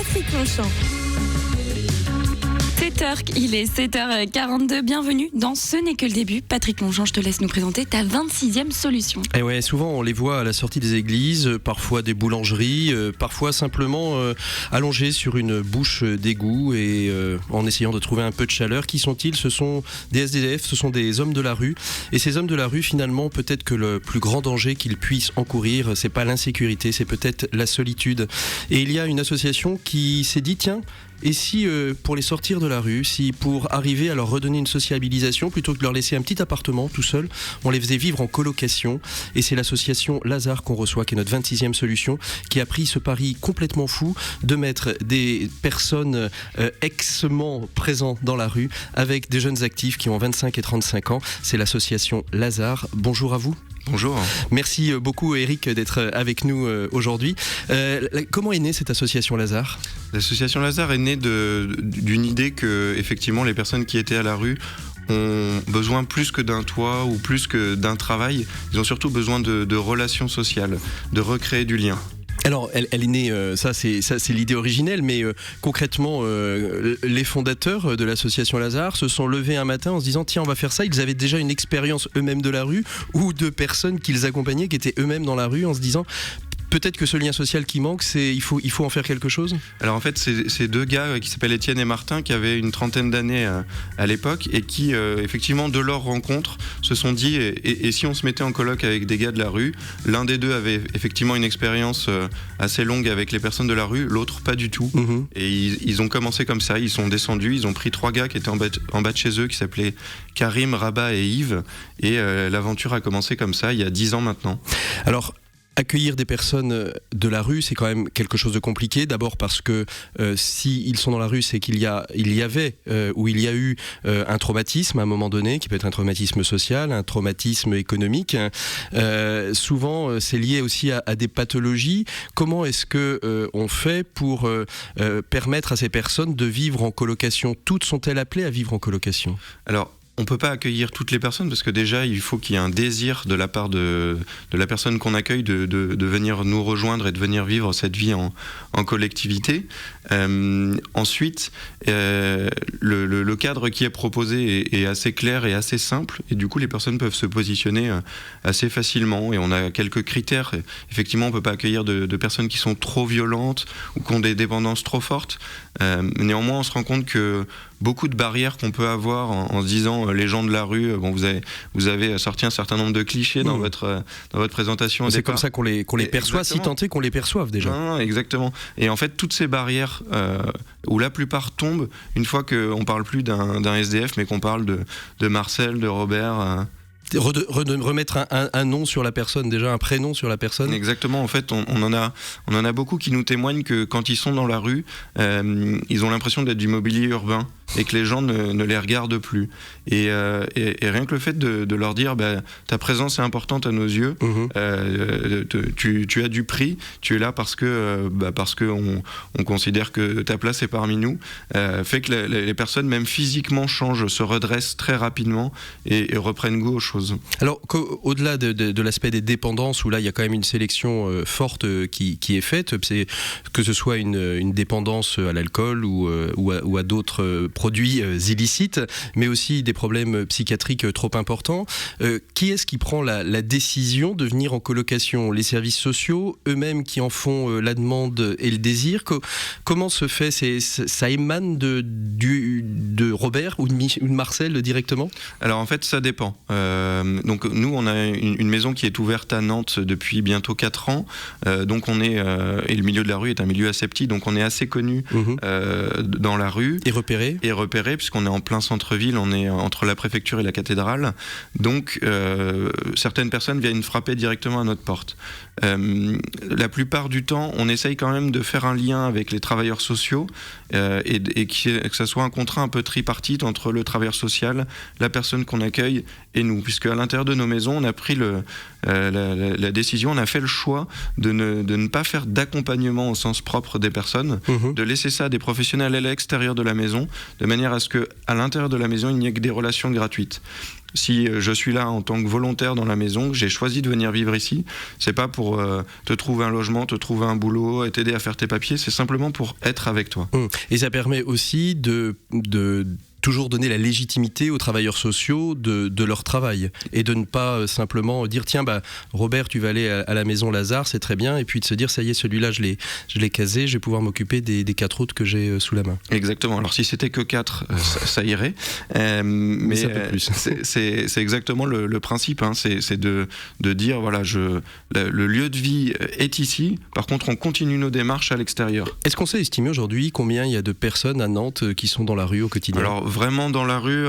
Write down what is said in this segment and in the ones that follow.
Patrick Longchamp. Il est 7h42, bienvenue dans Ce n'est que le début. Patrick Longchamp, je te laisse nous présenter ta 26e solution. Et ouais, souvent on les voit à la sortie des églises, parfois des boulangeries, parfois simplement allongés sur une bouche d'égout et en essayant de trouver un peu de chaleur. Qui sont-ils ? Ce sont des SDF, ce sont des hommes de la rue. Et ces hommes de la rue, finalement, peut-être que le plus grand danger qu'ils puissent encourir, c'est pas l'insécurité, c'est peut-être la solitude. Et il y a une association qui s'est dit, tiens, et si pour les sortir de la rue, si pour arriver à leur redonner une sociabilisation, plutôt que de leur laisser un petit appartement tout seul, on les faisait vivre en colocation. Et c'est l'association Lazare qu'on reçoit, qui est notre 26e solution, qui a pris ce pari complètement fou de mettre des personnes exement présentes dans la rue avec des jeunes actifs qui ont 25 et 35 ans. C'est l'association Lazare. Bonjour à vous. Bonjour. Merci beaucoup Eric d'être avec nous aujourd'hui. Comment est née cette association Lazare ? L'association Lazare est née d'une idée que effectivement les personnes qui étaient à la rue ont besoin plus que d'un toit ou plus que d'un travail. Ils ont surtout besoin de relations sociales, de recréer du lien. Alors, elle est née, ça c'est l'idée originelle, mais concrètement, les fondateurs de l'association Lazare se sont levés un matin en se disant tiens, on va faire ça. Ils avaient déjà une expérience eux-mêmes de la rue ou de personnes qu'ils accompagnaient qui étaient eux-mêmes dans la rue en se disant peut-être que ce lien social qui manque, il faut en faire quelque chose. Alors en fait, c'est deux gars qui s'appellent Étienne et Martin, qui avaient une trentaine d'années à l'époque et qui, effectivement, de leur rencontre, se sont dit et si on se mettait en coloc avec des gars de la rue, l'un des deux avait effectivement une expérience assez longue avec les personnes de la rue, l'autre pas du tout. Mmh. Et ils ont commencé comme ça, ils sont descendus, ils ont pris 3 gars qui étaient en bas de chez eux, qui s'appelaient Karim, Rabat et Yves. Et l'aventure a commencé comme ça, il y a 10 ans maintenant. Alors, accueillir des personnes de la rue, c'est quand même quelque chose de compliqué. D'abord parce que s'ils sont dans la rue, c'est qu'il y a eu un traumatisme à un moment donné, qui peut être un traumatisme social, un traumatisme économique. Souvent, c'est lié aussi à des pathologies. Comment est-ce que on fait pour permettre à ces personnes de vivre en colocation ? Toutes sont-elles appelées à vivre en colocation ? Alors, on ne peut pas accueillir toutes les personnes parce que déjà il faut qu'il y ait un désir de la part de la personne qu'on accueille de venir nous rejoindre et de venir vivre cette vie en collectivité. Ensuite, le cadre qui est proposé est assez clair et assez simple et du coup les personnes peuvent se positionner assez facilement et on a quelques critères. Effectivement, on ne peut pas accueillir de personnes qui sont trop violentes ou qui ont des dépendances trop fortes. Néanmoins, on se rend compte que beaucoup de barrières qu'on peut avoir en se disant les gens de la rue, bon, vous avez sorti un certain nombre de clichés dans votre présentation. C'est comme ça qu'on les perçoit, si tant est qu'on les perçoive déjà. Non, exactement. Et en fait, toutes ces barrières où la plupart tombent une fois qu'on ne parle plus d'un SDF, mais qu'on parle de Marcel, de Robert. Remettre un nom sur la personne, déjà un prénom sur la personne. Exactement, en fait on en a beaucoup qui nous témoignent que quand ils sont dans la rue, ils ont l'impression d'être du mobilier urbain et que les gens ne les regardent plus et rien que le fait de leur dire ta présence est importante à nos yeux, tu as du prix, tu es là parce que on considère que ta place est parmi nous, fait que les personnes même physiquement changent, se redressent très rapidement et reprennent goût aux choses. Alors au-delà de l'aspect des dépendances où là il y a quand même une sélection forte qui est faite, c'est que ce soit une dépendance à l'alcool ou à d'autres produits illicites, mais aussi des problèmes psychiatriques trop importants. Qui est-ce qui prend la décision de venir en colocation ? Les services sociaux, eux-mêmes qui en font la demande et le désir. Comment se fait ? Ça émane de Robert ou de Marcel directement ? Alors en fait ça dépend. Donc nous on a une maison qui est ouverte à Nantes depuis bientôt 4 ans, donc on est et le milieu de la rue est un milieu assez petit, donc on est assez connu dans la rue et repéré puisqu'on est en plein centre-ville, on est entre la préfecture et la cathédrale, donc certaines personnes viennent frapper directement à notre porte. La plupart du temps on essaye quand même de faire un lien avec les travailleurs sociaux et que ça soit un contrat un peu tripartite entre le travailleur social, la personne qu'on accueille et nous, puisque à l'intérieur de nos maisons, on a pris la décision, on a fait le choix de ne pas faire d'accompagnement au sens propre des personnes, de laisser ça à des professionnels à l'extérieur de la maison, de manière à ce qu'à l'intérieur de la maison, il n'y ait que des relations gratuites. Si je suis là en tant que volontaire dans la maison, j'ai choisi de venir vivre ici, c'est pas pour te trouver un logement, te trouver un boulot, et t'aider à faire tes papiers, c'est simplement pour être avec toi. Et ça permet aussi de toujours donner la légitimité aux travailleurs sociaux de leur travail et de ne pas simplement dire tiens Robert tu vas aller à la maison Lazare, c'est très bien, et puis de se dire ça y est, celui-là je l'ai casé, je vais pouvoir m'occuper des 4 autres que j'ai sous la main. Exactement, alors si c'était que 4 ça irait, mais ça peut plus. C'est exactement le principe, hein. C'est de dire voilà, le lieu de vie est ici, par contre on continue nos démarches à l'extérieur. Est-ce qu'on sait estimer aujourd'hui combien il y a de personnes à Nantes qui sont dans la rue au quotidien? Alors vraiment dans la rue,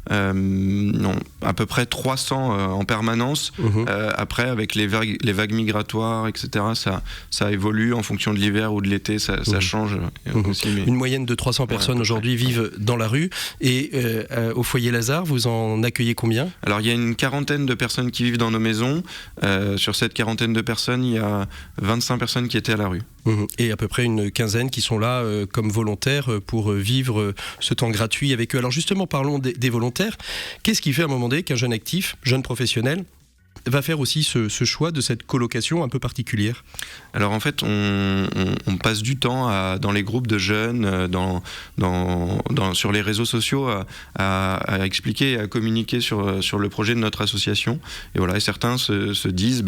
non, à peu près 300 en permanence. Après, avec les vagues migratoires, etc., ça évolue en fonction de l'hiver ou de l'été, ça change aussi. Mais... Une moyenne de 300 personnes aujourd'hui vivent dans la rue. Et au foyer Lazare, vous en accueillez combien? Alors il y a une quarantaine de personnes qui vivent dans nos maisons. Sur cette quarantaine de personnes, il y a 25 personnes qui étaient à la rue. Et à peu près une quinzaine qui sont là comme volontaires pour vivre ce temps gratuit avec eux. Alors justement, parlons des volontaires. Qu'est-ce qui fait à un moment donné qu'un jeune actif, jeune professionnel, va faire aussi ce choix de cette colocation un peu particulière? Alors en fait, on passe du temps dans les groupes de jeunes, sur les réseaux sociaux, à expliquer et à communiquer sur le projet de notre association. Et voilà, et certains se disent,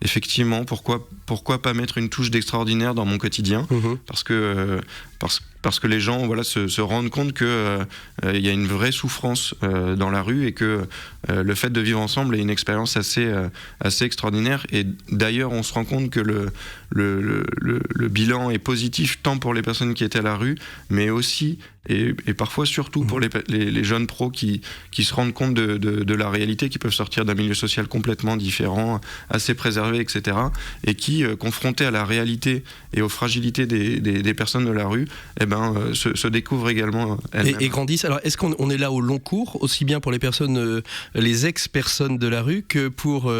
effectivement, pourquoi pas mettre une touche d'extraordinaire dans mon quotidien, parce que les gens se rendent compte qu'il y a une vraie souffrance dans la rue, et que le fait de vivre ensemble est une expérience assez extraordinaire. Et d'ailleurs, on se rend compte que le bilan est positif tant pour les personnes qui étaient à la rue, mais aussi et parfois surtout pour les jeunes pros qui se rendent compte de la réalité, qui peuvent sortir d'un milieu social complètement différent, assez préservé, etc. et qui, confrontés à la réalité et aux fragilités des personnes de la rue, se découvrent également elles-mêmes. Et grandissent. Alors, est-ce qu'on est là au long cours, aussi bien pour les personnes, les ex-personnes de la rue, que pour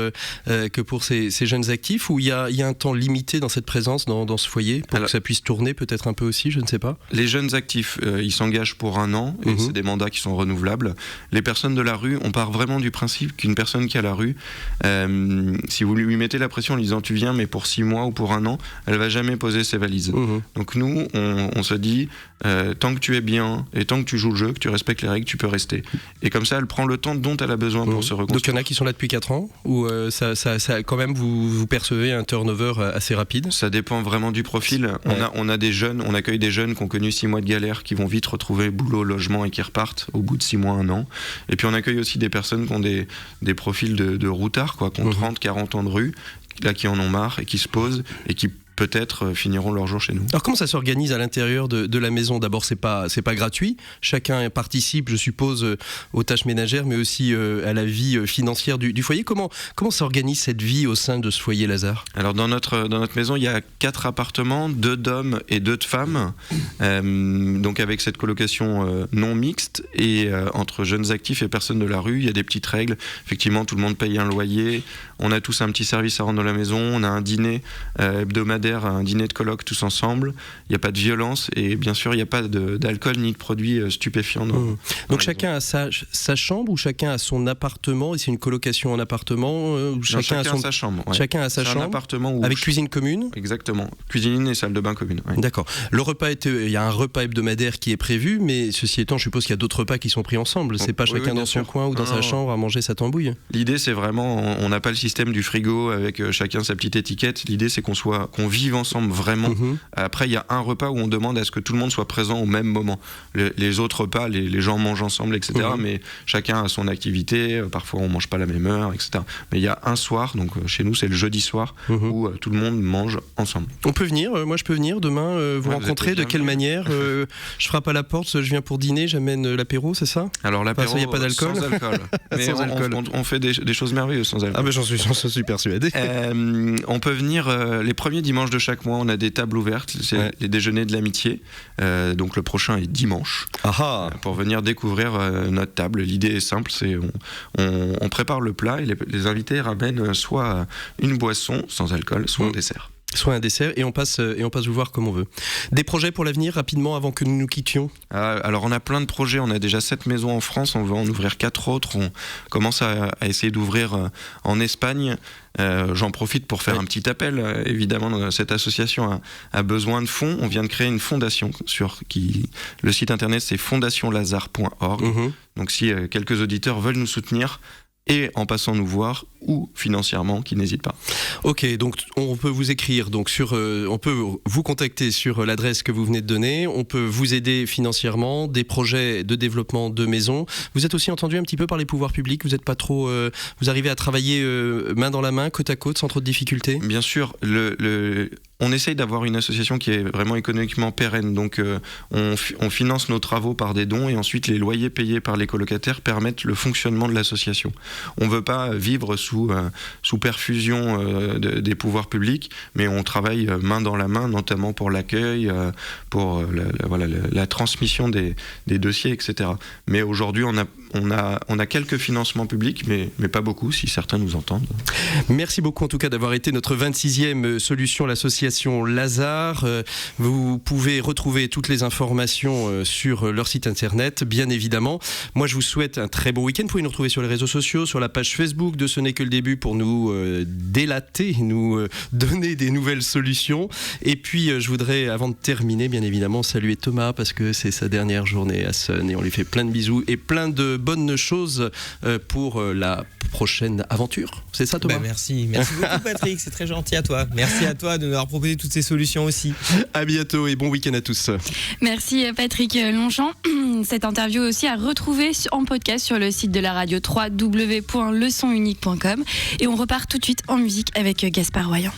ces jeunes actifs, où il y a un temps limité dans cette présence, dans ce foyer, pour que ça puisse tourner peut-être un peu aussi, je ne sais pas? Les jeunes actifs, ils s'engagent pour 1 an, et c'est des mandats qui sont renouvelables. Les personnes de la rue, on part vraiment du principe qu'une personne qui est à la rue, si vous lui mettez la pression en lui disant tu viens mais pour 6 mois ou pour 1 an, elle va jamais poser ses valises. Donc nous, on se dit tant que tu es bien et tant que tu joues le jeu, que tu respectes les règles, tu peux rester. Et comme ça, elle prend le temps dont elle a besoin pour se reconstruire. Donc il y en a qui sont là depuis 4 ans, ou ça, quand même vous percevez un turnover assez rapide? Ça dépend vraiment du profil. On a des jeunes, on accueille des jeunes qui ont connu 6 mois de galère, qui vont vite retrouver boulot, logement, et qui repartent au bout de 6 mois, 1 an. Et puis on accueille aussi des personnes qui ont des profils de routards, qui ont 30, 40 ans de rue, là, qui en ont marre et qui se posent et qui peut-être finiront leur jour chez nous. Alors comment ça s'organise à l'intérieur de la maison? D'abord, c'est pas gratuit. Chacun participe, je suppose, aux tâches ménagères, mais aussi à la vie financière du foyer. Comment s'organise cette vie au sein de ce foyer Lazare? Alors dans notre maison, il y a 4 appartements, 2 d'hommes et 2 de femmes, donc avec cette colocation non mixte, et entre jeunes actifs et personnes de la rue, il y a des petites règles. Effectivement, tout le monde paye un loyer, on a tous un petit service à rendre dans la maison, on a un dîner hebdomadaire, un dîner de coloc tous ensemble, il n'y a pas de violence, et bien sûr il n'y a pas d'alcool ni de produits stupéfiants. Donc chacun a sa chambre, ou chacun a son appartement, et c'est une colocation en appartement, ou chacun a sa chambre. Ouais. Chacun a sa chambre, un appartement où avec cuisine commune. Exactement, cuisine et salle de bain commune. Ouais. D'accord. Il y a un repas hebdomadaire qui est prévu, mais ceci étant, je suppose qu'il y a d'autres repas qui sont pris ensemble. C'est pas chacun dans son coin ou dans sa chambre à manger sa tambouille. L'idée, c'est vraiment, on n'a pas le système du frigo avec chacun sa petite étiquette. L'idée, c'est qu'on vive ensemble vraiment. Après, il y a un repas où on demande à ce que tout le monde soit présent au même moment. Les autres repas, les gens mangent ensemble, etc. Mais chacun a son activité. Parfois, on mange pas à la même heure, etc. Mais il y a un soir, donc chez nous, c'est le jeudi soir, où tout le monde mange ensemble. On peut venir, moi je peux venir demain vous rencontrer. De quelle manière? Je frappe à la porte, je viens pour dîner, j'amène l'apéro, c'est ça? Alors l'apéro, il n'y a pas d'alcool. Sans alcool. Mais sans alcool. On fait des choses merveilleuses sans alcool. Ah ben j'en suis persuadé. On peut venir les premiers dimanches de chaque mois, on a des tables ouvertes, c'est les déjeuners de l'amitié. Donc le prochain est dimanche. Pour venir découvrir notre table. L'idée est simple, c'est on prépare le plat et les invités ramènent soit une boisson sans alcool, soit un dessert. soit un dessert, et on passe vous voir comme on veut. Des projets pour l'avenir, rapidement, avant que nous nous quittions? Alors on a plein de projets, on a déjà 7 maisons en France, on veut en ouvrir 4 autres, on commence à essayer d'ouvrir en Espagne. J'en profite pour faire un petit appel. Évidemment, cette association a besoin de fonds. On vient de créer une fondation le site internet c'est fondationlazare.org. Donc si quelques auditeurs veulent nous soutenir, et en passant nous voir ou financièrement, qui n'hésitent pas. Ok, donc on peut vous écrire, donc on peut vous contacter sur l'adresse que vous venez de donner, on peut vous aider financièrement, des projets de développement de maisons. Vous êtes aussi entendu un petit peu par les pouvoirs publics, vous êtes pas trop, vous arrivez à travailler main dans la main, côte à côte, sans trop de difficultés? Bien sûr, on essaye d'avoir une association qui est vraiment économiquement pérenne, donc on finance nos travaux par des dons et ensuite les loyers payés par les colocataires permettent le fonctionnement de l'association. On ne veut pas vivre sous perfusion des pouvoirs publics, mais on travaille main dans la main, notamment pour l'accueil, pour la transmission des dossiers, etc. Mais aujourd'hui, on a quelques financements publics, mais pas beaucoup, si certains nous entendent. Merci beaucoup en tout cas d'avoir été notre 26e solution, l'association Lazare. Vous pouvez retrouver toutes les informations sur leur site internet, bien évidemment. Moi, je vous souhaite un très bon week-end. Vous pouvez nous retrouver sur les réseaux sociaux, sur la page Facebook de Ce n'est que le début pour nous délater, nous donner des nouvelles solutions. Et puis, je voudrais, avant de terminer, bien évidemment, saluer Thomas parce que c'est sa dernière journée à Sun et on lui fait plein de bisous et plein de bonnes choses pour la prochaine aventure. C'est ça, Thomas? Merci beaucoup Patrick, c'est très gentil à toi. Merci à toi de nous avoir proposé toutes ces solutions aussi. À bientôt et bon week-end à tous. Merci Patrick Longchamp. Cette interview aussi à retrouver en podcast sur le site de la radio www.leçonunique.com et on repart tout de suite en musique avec Gaspard Royan.